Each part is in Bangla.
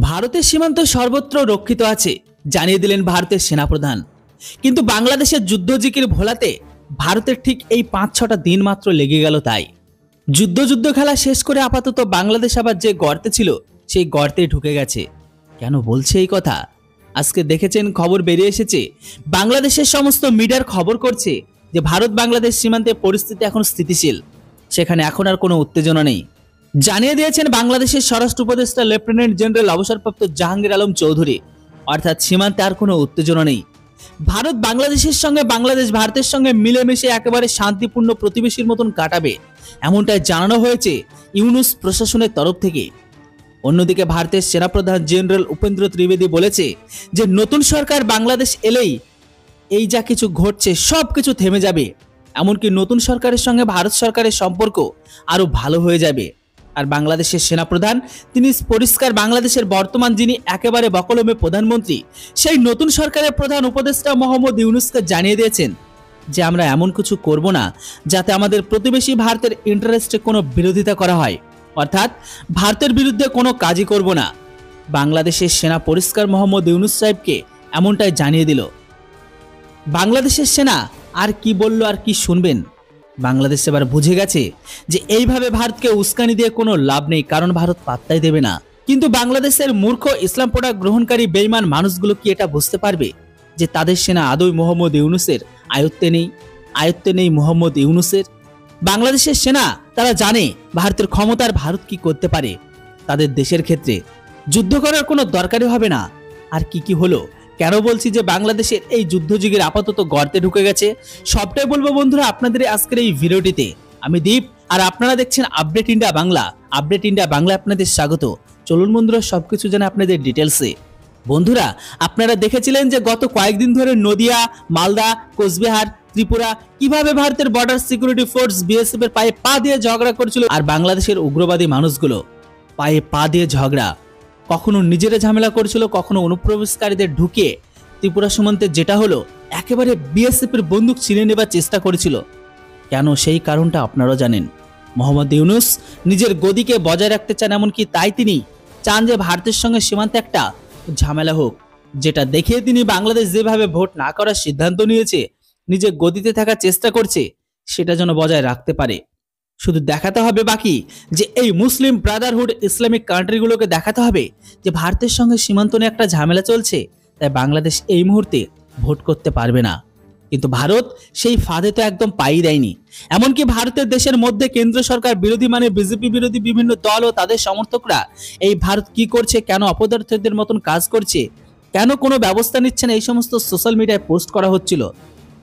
ভারতের সীমান্ত সর্বত্র রক্ষিত আছে জানিয়ে দিলেন ভারতের সেনাপ্রধান। কিন্তু বাংলাদেশের যুদ্ধজিকির ভোলাতে ভারতের ঠিক এই ৫-৬টা দিন মাত্র লেগে গেল। তাই যুদ্ধ খেলা শেষ করে আপাতত বাংলাদেশ আবার যে গর্তে ছিল সেই গর্তে ঢুকে গেছে। কেন বলছে এই কথা? আজকে দেখেছেন খবর বেরিয়ে এসেছে, বাংলাদেশের সমস্ত মিডিয়ার খবর করছে যে ভারত বাংলাদেশ সীমান্তে পরিস্থিতি এখন স্থিতিশীল, সেখানে এখন আর কোনো উত্তেজনা নেই। জানিয়ে দিয়েছেন বাংলাদেশের স্বরাষ্ট্র উপদেষ্টা লেফটেন্যান্ট জেনারেল অবসরপ্রাপ্ত জাহাঙ্গীর আলম চৌধুরী। অর্থাৎ সীমান্তে আর কোনো উত্তেজনা নেই। ভারত বাংলাদেশের সঙ্গে, বাংলাদেশ ভারতের সঙ্গে মিলেমিশে একেবারে শান্তিপূর্ণ প্রতিবেশীর মতন কাটাবে, এমনটাই জানানো হয়েছে ইউনূস প্রশাসনের তরফ থেকে। অন্যদিকে ভারতের সেনাপ্রধান জেনারেল উপেন্দ্র ত্রিবেদী বলেছে যে নতুন সরকার বাংলাদেশ এলেই এই যা কিছু ঘটছে সব কিছু থেমে যাবে, এমনকি নতুন সরকারের সঙ্গে ভারত সরকারের সম্পর্ক আরো ভালো হয়ে যাবে। আর বাংলাদেশের সেনাপ্রধান তিনি পরিষ্কার বাংলাদেশের বর্তমান যিনি একেবারে বকলমে প্রধানমন্ত্রী, সেই নতুন সরকারের প্রধান উপদেষ্টা মোহাম্মদ ইউনূসকে জানিয়ে দিয়েছেন যে আমরা এমন কিছু করব না যাতে আমাদের প্রতিবেশী ভারতের ইন্টারেস্টে কোনো বিরোধিতা করা হয়, অর্থাৎ ভারতের বিরুদ্ধে কোনো কাজই করব না। বাংলাদেশের সেনা পরিষ্কার মোহাম্মদ ইউনূস সাহেবকে এমনটাই জানিয়ে দিল। বাংলাদেশের সেনা আর কি বলল আর কি শুনবেন? বাংলাদেশ এবার বুঝে গেছে যে এইভাবে ভারতকে উস্কানি দিয়ে কোনো লাভ নেই, কারণ ভারত পাত্তাই দেবে না। কিন্তু বাংলাদেশের মূর্খ ইসলাম প্রোডাক্ট গ্রহণকারী বেঈমান মানুষগুলো কি এটা বুঝতে পারবে যে তাদের সেনা আদৌ মোহাম্মদ ইউনূসের আয়ত্তে নেই মোহাম্মদ ইউনূসের? বাংলাদেশের সেনা তারা জানে ভারতের ক্ষমতার ভারত কি করতে পারে। তাদের দেশের ক্ষেত্রে যুদ্ধ করার কোনো দরকারই হবে না। আর কি হলো, কেন বলছি যে বাংলাদেশের এই যুদ্ধযুগের আপাতত গর্তে ঢুকে গেছে, সবটাই বলবো বন্ধুরা আপনাদের আজকের এই ভিডিওটিতে। আমি দীপ আর আপনারা দেখছেন update India Bangla. Update India Bangla আপনাদের স্বাগত। চলুন বন্ধুরা সবকিছু জানে আপনাদের ডিটেলসে। বন্ধুরা আপনারা দেখেছিলেন যে গত কয়েকদিন ধরে নদিয়া, মালদা, কোচবিহার, ত্রিপুরা কিভাবে ভারতের বর্ডার সিকিউরিটি ফোর্স বিএসএফ এর পায়ে পা দিয়ে ঝগড়া করছিল, আর বাংলাদেশের উগ্রবাদী মানুষগুলো পায়ে পা দিয়ে ঝগড়া, কখনো নিজেরা ঝামেলা করছিল, কখনো অনুপ্রবেশকারীদের ঢুকিয়ে ত্রিপুরা সীমান্তে যেটা হলো একেবারে বিএসএফ এর বন্দুক ছিনে নেবার চেষ্টা করেছিল। কেন সেই কারণটা আপনারা জানেন। মোহাম্মদ ইউনূস নিজের গদিকে বজায় রাখতে চান, এমনকি তাই তিনি চান যে ভারতের সঙ্গে সীমান্তে একটা ঝামেলা হোক, যেটা দেখে তিনি বাংলাদেশ যেভাবে ভোট না করার সিদ্ধান্ত নিয়েছে, নিজের গদিতে থাকার চেষ্টা করছে, সেটা যেন বজায় রাখতে পারে। শুধু দেখাতে হবে বাকি যে এই মুসলিম ব্রাদারহুড ইসলামিক কান্ট্রিগুলোকে দেখাতে হবে যে ভারতের সঙ্গে সীমান্ত নিয়ে একটা ঝামেলা চলছে, তাই বাংলাদেশ এই মুহূর্তে ভোট করতে পারবে না। কিন্তু ভারত সেই ফাঁদে তো একদম পাই দেয়নি। এমনকি ভারতের দেশের মধ্যে কেন্দ্র সরকার বিরোধী মানে বিজেপি বিরোধী বিভিন্ন দল ও তাদের সমর্থকরা এই ভারত কি করছে, কেন অপদার্থদের মতন কাজ করছে, কেন কোনো ব্যবস্থা নিচ্ছে না, এই সমস্ত সোশ্যাল মিডিয়ায় পোস্ট করা হচ্ছিল।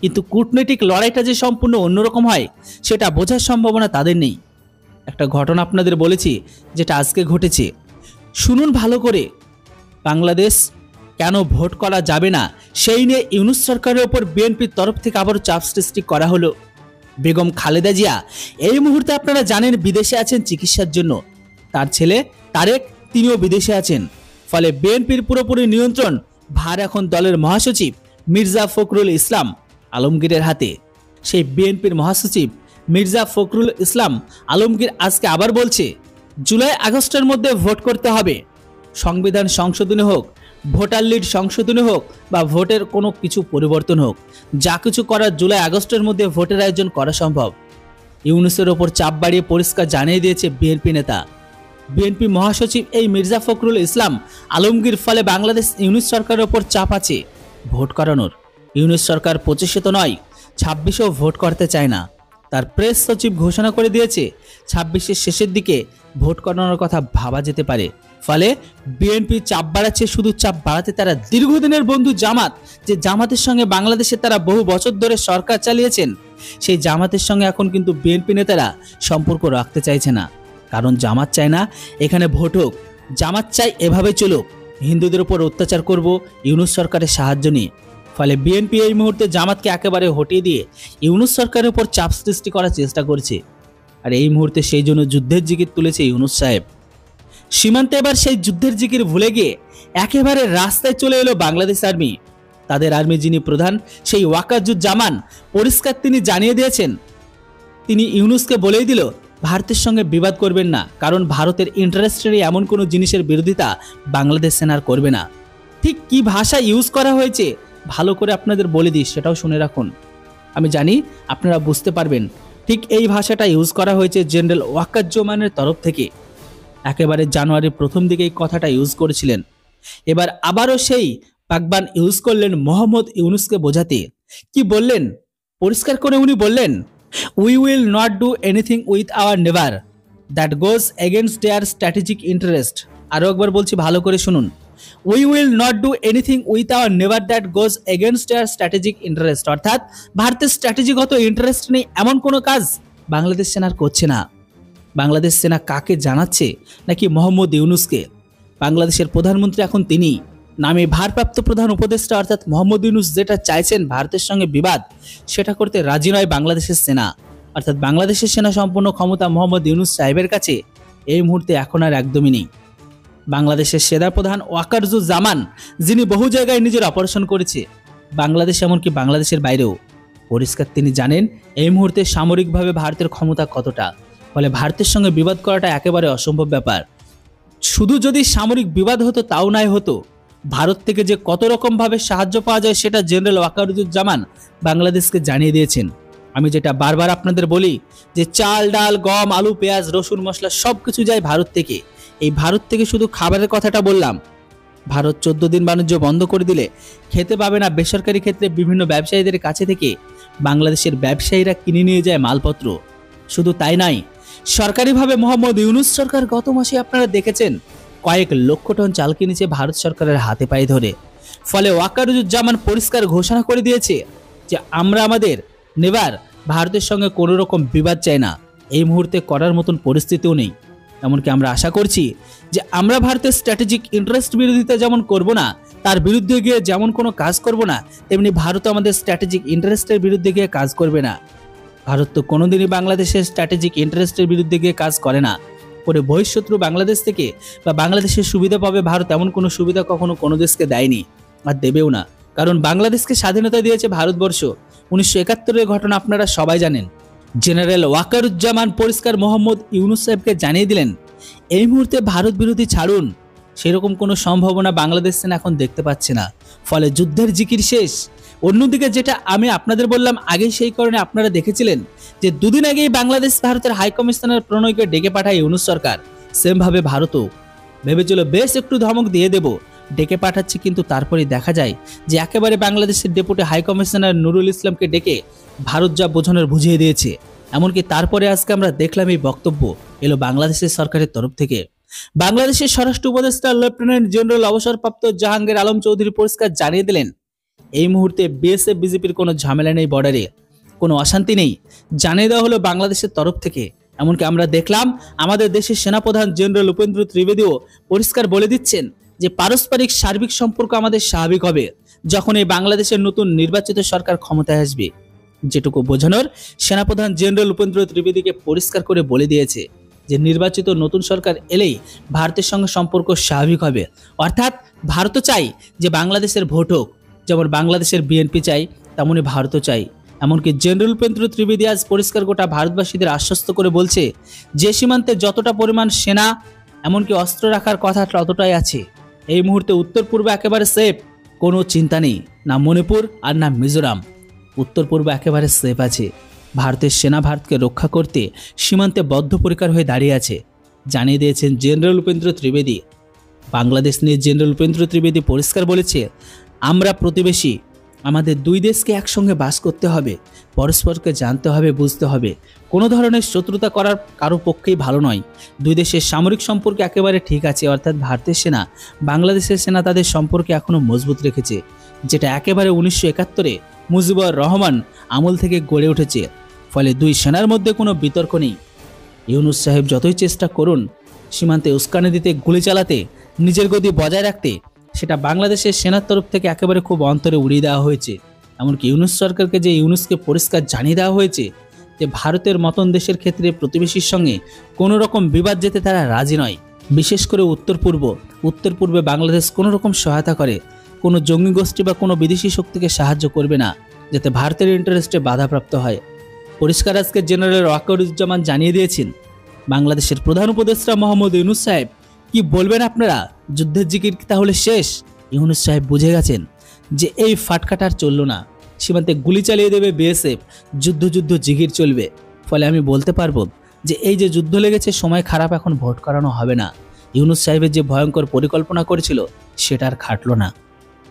কিন্তু কূটনৈতিক লড়াইটা যে সম্পূর্ণ অন্যরকম হয় সেটা বোঝার সম্ভাবনা তাদের নেই। একটা ঘটনা আপনাদের বলেছি যেটা আজকে ঘটেছে, শুনুন ভালো করে। বাংলাদেশ কেন ভোট করা যাবে না সেই নিয়ে ইউনূস সরকারের ওপর বিএনপির তরফ থেকে আবারও চাপ সৃষ্টি করা হলো। বেগম খালেদা জিয়া এই মুহূর্তে আপনারা জানেন বিদেশে আছেন চিকিৎসার জন্য, তার ছেলে তারেক তিনিও বিদেশে আছেন। ফলে বিএনপির পুরোপুরি নিয়ন্ত্রণ ভার এখন দলের মহাসচিব মির্জা ফখরুল ইসলাম আলমগীরের হাতে। সেই বিএনপির মহাসচিব মির্জা ফখরুল ইসলাম আলমগীর আজকে আবার বলছে জুলাই আগস্টের মধ্যে ভোট করতে হবে। সংবিধান সংশোধনী হোক, ভোটার লিড সংশোধনী হোক বা ভোটের কোনো কিছু পরিবর্তন হোক, যা কিছু করার জুলাই আগস্টের মধ্যে ভোটের আয়োজন করা সম্ভব। ইউনূসের ওপর চাপ বাড়িয়ে পরিষ্কার জানিয়ে দিয়েছে বিএনপি নেতা, বিএনপি মহাসচিব এই মির্জা ফখরুল ইসলাম আলমগীর। ফলে বাংলাদেশ ইউনূস সরকারের ওপর চাপ আছে ভোট করানোর। ইউনূস সরকার 25-এ তো নয় 26-এও ভোট করতে চায় না। তার প্রেস সচিব ঘোষণা করে দিয়েছে 26-এর শেষের দিকে ভোট করানোর কথা ভাবা যেতে পারে। ফলে বিএনপি চাপ বাড়াচ্ছে। শুধু চাপ বাড়াতে তারা দীর্ঘদিনের বন্ধু জামাত, যে জামাতের সঙ্গে বাংলাদেশে তারা বহু বছর ধরে সরকার চালিয়েছেন, সেই জামাতের সঙ্গে এখন কিন্তু বিএনপি নেতারা সম্পর্ক রাখতে চাইছে না। কারণ জামাত চায় না এখানে ভোট হোক, জামাত চাই এভাবে চলুক, হিন্দুদের উপর অত্যাচার করব ইউনূস সরকারের সাহায্য নিয়ে। ফলে বিএনপি এই মুহূর্তে জামাতকে একেবারে হটিয়ে দিয়ে ইউনূস সরকারের উপর চাপ সৃষ্টি করার চেষ্টা করছে। আর এই মুহূর্তে সেই জন্য যুদ্ধের জিকির তুলেছে ইউনূস সাহেব। সীমান্তে এবার সেই যুদ্ধের জিকির ভুলে গিয়ে একেবারে রাস্তায় চলে এলো বাংলাদেশ আর্মি। তাদের আর্মি যিনি প্রধান সেই ওয়াকারুজ্জামান পরিষ্কার তিনি জানিয়ে দিয়েছেন, তিনি ইউনূসকে বলেই দিল ভারতের সঙ্গে বিবাদ করবেন না, কারণ ভারতের ইন্টারেস্টেরই এমন কোনো জিনিসের বিরোধিতা বাংলাদেশ সেনার করবে না। ঠিক কি ভাষা ইউজ করা হয়েছে ভালো করে আপনাদের বলে দিই, সেটাও শুনে রাখুন। আমি জানি আপনারা বুঝতে পারবেন। ঠিক এই ভাষাটা ইউজ করা হয়েছে জেনারেল ওয়াকারুজ্জামানের তরফ থেকে। একেবারে জানুয়ারির প্রথম দিকে এই কথাটা ইউজ করেছিলেন। এবার আবারও সেই পাকবান ইউজ করলেন মোহাম্মদ ইউনুসকে বোঝাতে। কি বললেন? পরিষ্কার করে উনি বললেন, we will not do anything with our navy that goes against their strategic interest. আরও একবার বলছি, ভালো করে শুনুন। We will not do anything with our navy that goes against their strategic interest. অর্থাৎ ভারতের স্ট্র্যাটেজিগত ইন্টারেস্ট নেই এমন কোনো কাজ বাংলাদেশ সেনার করছে না। বাংলাদেশ সেনা কাকে জানাচ্ছে? নাকি মোহাম্মদ ইউনুসকে? বাংলাদেশের প্রধানমন্ত্রী এখন তিনি, নামে ভারপ্রাপ্ত প্রধান উপদেষ্টা অর্থাৎ মোহাম্মদ ইউনুস যেটা চাইছেন ভারতের সঙ্গে বিবাদ, সেটা করতে রাজি নয় বাংলাদেশের সেনা। অর্থাৎ বাংলাদেশের সেনা সম্পূর্ণ ক্ষমতা মোহাম্মদ ইউনুস সাহেবের কাছে এই মুহূর্তে এখন আর একদমই নেই। বাংলাদেশের সেনাপ্রধান ওয়াকারুজ্জামান, যিনি বহু জায়গায় নিজের অপারেশন করেছে, বাংলাদেশ এমনকি বাংলাদেশের বাইরেও, পরিষ্কার তিনি জানেন এই মুহূর্তে সামরিকভাবে ভারতের ক্ষমতা কতটা। ফলে ভারতের সঙ্গে বিবাদ করাটা একেবারে অসম্ভব ব্যাপার। শুধু যদি সামরিক বিবাদ হতো তাও নাই হতো, ভারত থেকে যে কত রকমভাবে সাহায্য পাওয়া যায় সেটা জেনারেল ওয়াকারুজ্জামান বাংলাদেশকে জানিয়ে দিয়েছেন। আমি যেটা বারবার আপনাদের বলি যে চাল, ডাল, গম, আলু, পেঁয়াজ, রসুন, মশলা সব কিছু যায় ভারত থেকে। এই ভারত থেকে শুধু খাবারের কথাটা বললাম। ভারত 14 দিন বাণিজ্য বন্ধ করে দিলে খেতে পাবে না বেসরকারি ক্ষেত্রে বিভিন্ন ব্যবসায়ীদের কাছে থেকে বাংলাদেশের ব্যবসায়ীরা কিনে নিয়ে যায় মালপত্র। শুধু তাই নয়, সরকারিভাবে মোহাম্মদ ইউনুস সরকার গত মাসে আপনারা দেখেছেন কয়েক লক্ষ টন চাল কিনেছে ভারত সরকারের হাতে পায়ে ধরে। ফলে ওয়াকারুজ্জামান পরিষ্কার ঘোষণা করে দিয়েছে যে আমরা আমাদের নেবার ভারতের সঙ্গে কোনো রকম বিবাদ চাই না, এই মুহূর্তে করার মতন পরিস্থিতিও নেই। এমনকি আমরা আশা করছি যে আমরা ভারতের স্ট্র্যাটেজিক ইন্টারেস্ট বিরোধিতা যেমন করব না, তার বিরুদ্ধে গিয়ে যেমন কোনো কাজ করব না, তেমনি ভারত আমাদের স্ট্র্যাটেজিক ইন্টারেস্টের বিরুদ্ধে গিয়ে কাজ করবে না। ভারত তো কোনোদিনই বাংলাদেশের স্ট্র্যাটেজিক ইন্টারেস্টের বিরুদ্ধে গিয়ে কাজ করে না। করে বহিঃশত্রু বাংলাদেশ থেকে বা বাংলাদেশের সুবিধা পাবে ভারত এমন কোনো সুবিধা কখনো কোনো দেশকে দেয়নি, আর দেবেও না। কারণ বাংলাদেশকে স্বাধীনতা দিয়েছে ভারতবর্ষ। 1971-এর ঘটনা আপনারা সবাই জানেন। জেনারেল ওয়াকারুজ্জামান পরিষ্কার মোহাম্মদ ইউনুস সাহেবকে জানিয়ে দিলেন এই মুহূর্তে ভারত বিরোধী ছাড়ুন, সেরকম কোনো সম্ভাবনা বাংলাদেশ সেনা এখন দেখতে পাচ্ছে না। ফলে যুদ্ধের জিকির শেষ। অন্যদিকে যেটা আমি আপনাদের বললাম আগে, সেই কারণে আপনারা দেখেছিলেন যে দুদিন আগেই বাংলাদেশ ভারতের হাইকমিশনার প্রণয়কে ডেকে পাঠায় ইউনুস সরকার। সেমভাবে ভারতও ভেবেছিল বেশ একটু ধমক দিয়ে দেব, ডেকে পাঠাচ্ছে, কিন্তু তারপরে দেখা যায় যে একেবারে বাংলাদেশের ডেপুটি হাইকমিশনার নুরুল ইসলামকে ডেকে ভারত যা বোঝানোর বুঝিয়ে দিয়েছে। এমনকি তারপরে আজকে আমরা দেখলাম এই বক্তব্য এলো বাংলাদেশের সরকারের তরফ থেকে। বাংলাদেশের স্বরাষ্ট্র উপদেষ্টা লেফটেন্যান্ট জেনারেল অবসরপ্রাপ্ত জাহাঙ্গীর আলম চৌধুরী পরিষ্কার জানিয়ে দিলেন এই মুহূর্তে বিএসএফ বিজেপির কোনো ঝামেলা নেই, বর্ডারে কোনো অশান্তি নেই, জানিয়ে দেওয়া হলো বাংলাদেশের তরফ থেকে। এমনকি আমরা দেখলাম আমাদের দেশের সেনাপ্রধান জেনারেল উপেন্দ্র ত্রিবেদীও পরিষ্কার বলে দিচ্ছেন যে পারস্পরিক সার্বিক সম্পর্ক আমাদের স্বাভাবিক হবে যখন এই বাংলাদেশের নতুন নির্বাচিত সরকার ক্ষমতায় আসবে। যেটুকু বোঝানোর সেনাপ্রধান জেনারেল উপেন্দ্র ত্রিবেদীকে পরিষ্কার করে বলে দিয়েছে যে নির্বাচিত নতুন সরকার এলেই ভারতের সঙ্গে সম্পর্ক স্বাভাবিক হবে। অর্থাৎ ভারতও চাই যে বাংলাদেশের ভোট হোক, যেমন বাংলাদেশের বিএনপি চাই তেমনই ভারতও চাই। এমনকি জেনারেল উপেন্দ্র ত্রিবেদী আজ পরিষ্কার গোটা ভারতবাসীদের আশ্বস্ত করে বলছে যে সীমান্তে যতটা পরিমাণ সেনা এমনকি অস্ত্র রাখার কথা ততটাই আছে। এই মুহূর্তে উত্তর পূর্বে একেবারে সেফ, কোনো চিন্তা নেই, না মণিপুর আর না মিজোরাম। উত্তর পূর্বে একেবারে সেফ আছে। ভারতের সেনা ভারতকে রক্ষা করতে সীমান্তে বদ্ধপরিকর হয়ে দাঁড়িয়ে আছে, জানিয়ে দিয়েছেন জেনারেল উপেন্দ্র ত্রিবেদী। বাংলাদেশ নিয়ে জেনারেল উপেন্দ্র ত্রিবেদী পরিষ্কার বলেছে আমরা প্রতিবেশী, আমাদের দুই দেশকে একসঙ্গে বাস করতে হবে, পরস্পরকে জানতে হবে, বুঝতে হবে। কোনো ধরনের শত্রুতা করার কারো পক্ষেই ভালো নয়। দুই দেশের সামরিক সম্পর্ক একেবারে ঠিক আছে, অর্থাৎ ভারতের সেনা বাংলাদেশের সেনা তাদের সম্পর্কে এখনও মজবুত রেখেছে, যেটা একেবারে 1971-এ মুজিবুর রহমান আমল থেকে গড়ে উঠেছে। ফলে দুই সেনার মধ্যে কোনো বিতর্ক নেই। ইউনুস সাহেব যতই চেষ্টা করুন সীমান্তে উস্কানি দিতে, গুলি চালাতে, নিজের গদি বজায় রাখতে, সেটা বাংলাদেশের সেনার তরফ থেকে একেবারে খুব অন্তরে উড়িয়ে দেওয়া হয়েছে। এমনকি ইউনুস সরকারকে যে ইউনুসকে পরিষ্কার জানিয়ে দেওয়া হয়েছে যে ভারতের মতন দেশের ক্ষেত্রে প্রতিবেশীর সঙ্গে কোনো রকম বিবাদ যেতে তারা রাজি নয়। বিশেষ করে উত্তর পূর্বে বাংলাদেশ কোনো রকম সহায়তা করে কোনো জঙ্গি গোষ্ঠী বা কোনো বিদেশি শক্তিকে সাহায্য করবে না, যাতে ভারতের ইন্টারেস্টে বাধাপ্রাপ্ত হয়। পরিষ্কার আজকে জেনারেল ওয়াকারুজ্জামান জানিয়ে দিয়েছেন বাংলাদেশের প্রধান উপদেষ্টা মোহাম্মদ ইউনূস সাহেব, কি বলবেন আপনারা? যুদ্ধের জিকির কি তাহলে শেষ? ইউনূস সাহেব বুঝে গেছেন যে এই ফাটকাটার চলল না, সীমান্তে গুলি চালিয়ে দেবে বিএসএফ, যুদ্ধ জিকির চলবে। ফলে আমি বলতে পারবো যে এই যে যুদ্ধ লেগেছে, সময় খারাপ, এখন ভোট করানো হবে না। ইউনূস সাহেবের যে ভয়ঙ্কর পরিকল্পনা করেছিল সেটা আর খাটলো না।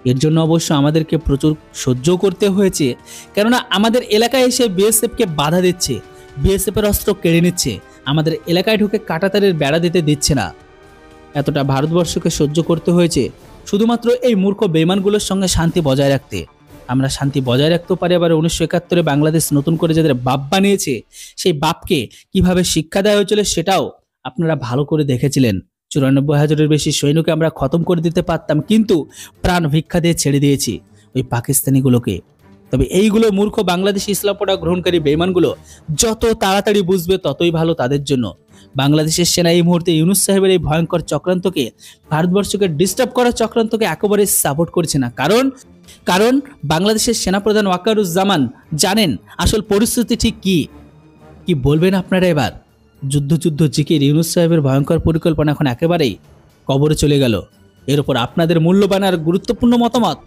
এর জন্য অবশ্য আমাদেরকে প্রচুর সহ্য করতে হয়েছে, কেননা আমাদের এলাকায় এসে বিএসএফকে বাধা দিচ্ছে, বিএসএফের অস্ত্র কেড়ে নিচ্ছে, আমাদের এলাকায় ঢুকে কাঁটাতারের বেড়া দিতে দিচ্ছে না। এতটা ভারতবর্ষকে সহ্য করতে হয়েছে শুধুমাত্র এই মূর্খ বেঈমানগুলোর সঙ্গে শান্তি বজায় রাখতে। আমরা শান্তি বজায় রাখতেও পারি, আবার 1971-এ বাংলাদেশ নতুন করে যাদের বাপ বানিয়েছে সেই বাপকে কিভাবে শিক্ষা দেওয়া হয়েছিল সেটাও আপনারা ভালো করে দেখেছিলেন। 94,000-এর বেশি সৈন্যকে আমরা খতম করে দিতে পারতাম, কিন্তু প্রাণ ভিক্ষা দিয়ে ছেড়ে দিয়েছি ওই পাকিস্তানিগুলোকে। তবে এইগুলো মূর্খ বাংলাদেশি ইসলামপন্থা গ্রহণকারী বেঈমানগুলো যত তাড়াতাড়ি বুঝবে ততই ভালো তাদের জন্য। বাংলাদেশের সেনা এই মুহূর্তে ইউনূস সাহেবের এই ভয়ঙ্কর চক্রান্তকে, ভারতবর্ষকে ডিস্টার্ব করার চক্রান্তকে একেবারে সাপোর্ট করছে না। কারণ বাংলাদেশের সেনাপ্রধান ওয়াকারুজ্জামান জানেন আসল পরিস্থিতি ঠিক কি বলবেন আপনারা এবার? যুদ্ধ জিকির, ইউনূস সাহেবের ভয়ঙ্কর পরিকল্পনা এখন একেবারেই কবরে চলে গেল। এর উপর আপনাদের মূল্যবান আর গুরুত্বপূর্ণ মতামত